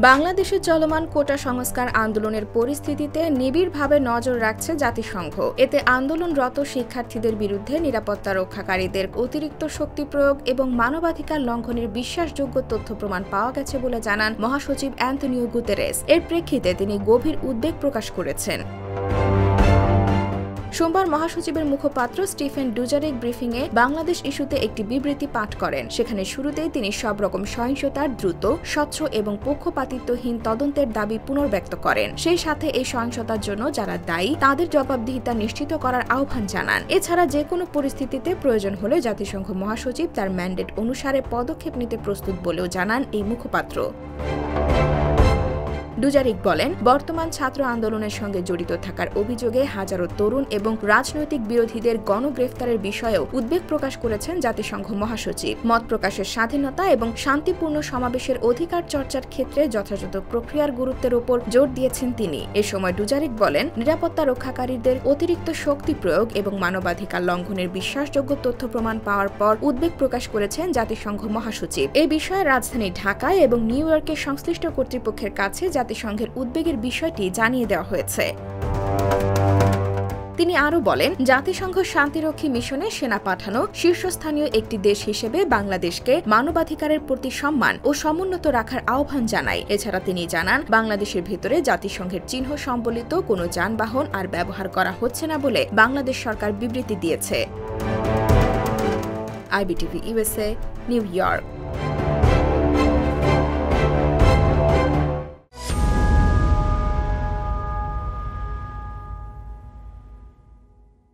বাংলাদেশে চলমান কোটা সংস্কার আন্দোলনের পরিস্থিতিতে নিবিড়ভাবে নজর রাখছে জাতিসংঘ। এতে আন্দোলনরত শিক্ষার্থীদের বিরুদ্ধে নিরাপত্তা রক্ষাকারীদের অতিরিক্ত শক্তি প্রয়োগ এবং মানবাধিকার লঙ্ঘনের বিশ্বাসযোগ্য তথ্য প্রমাণ পাওয়া গেছে বলে জানান মহাসচিব অ্যান্তোনিও গুতেরেস। এর প্রেক্ষিতে তিনি গভীর উদ্বেগ প্রকাশ করেছেন। সোমবার মহাসচিবের মুখপাত্র স্টিফেন ডুজারিক ব্রিফিংয়ে বাংলাদেশ ইস্যুতে একটি বিবৃতি পাঠ করেন। সেখানে শুরুতেই তিনি সব রকম সহিংসতার দ্রুত, স্বচ্ছ এবং পক্ষপাতিত্বহীন তদন্তের দাবি পুনর্ব্যক্ত করেন। সেই সাথে এই সহিংসতার জন্য যারা দায়ী তাদের জবাবদিহিতা নিশ্চিত করার আহ্বান জানান। এছাড়া যে কোনো পরিস্থিতিতে প্রয়োজন হলে জাতিসংঘ মহাসচিব তার ম্যান্ডেট অনুসারে পদক্ষেপ নিতে প্রস্তুত বলেও জানান এই মুখপাত্র। ডুজারিক বলেন, বর্তমান ছাত্র আন্দোলনের সঙ্গে জড়িত থাকার অভিযোগে হাজারো তরুণ এবং রাজনৈতিক বিরোধীদের গণগ্রেফতারের বিষয়েও উদ্বেগ প্রকাশ করেছেন জাতিসংঘ মহাসচিব। মত প্রকাশের স্বাধীনতা এবং শান্তিপূর্ণ সমাবেশের অধিকার চর্চার ক্ষেত্রে যথাযথ প্রক্রিয়ার গুরুত্বের উপর জোর দিয়েছেন তিনি। এ সময় ডুজারিক বলেন, নিরাপত্তা রক্ষাকারীদের অতিরিক্ত শক্তি প্রয়োগ এবং মানবাধিকার লঙ্ঘনের বিশ্বাসযোগ্য তথ্য প্রমাণ পাওয়ার পর উদ্বেগ প্রকাশ করেছেন জাতিসংঘ মহাসচিব। এই বিষয়ে রাজধানী ঢাকায় এবং নিউ ইয়র্কের সংশ্লিষ্ট কর্তৃপক্ষের কাছে জাতিসংঘের উদ্বেগের বিষয়টি জানিয়ে দেওয়া হয়েছে। তিনি আরও বলেন, জাতিসংঘ শান্তিরক্ষী মিশনে সেনা পাঠানো শীর্ষস্থানীয় একটি দেশ হিসেবে বাংলাদেশকে মানবাধিকারের প্রতি সম্মান ও সমুন্নত রাখার আহ্বান জানায়। এছাড়া তিনি জানান, বাংলাদেশের ভেতরে জাতিসংঘের চিহ্ন সম্বলিত কোনো যানবাহন আর ব্যবহার করা হচ্ছে না বলে বাংলাদেশ সরকার বিবৃতি দিয়েছে। IBTV USA, new York.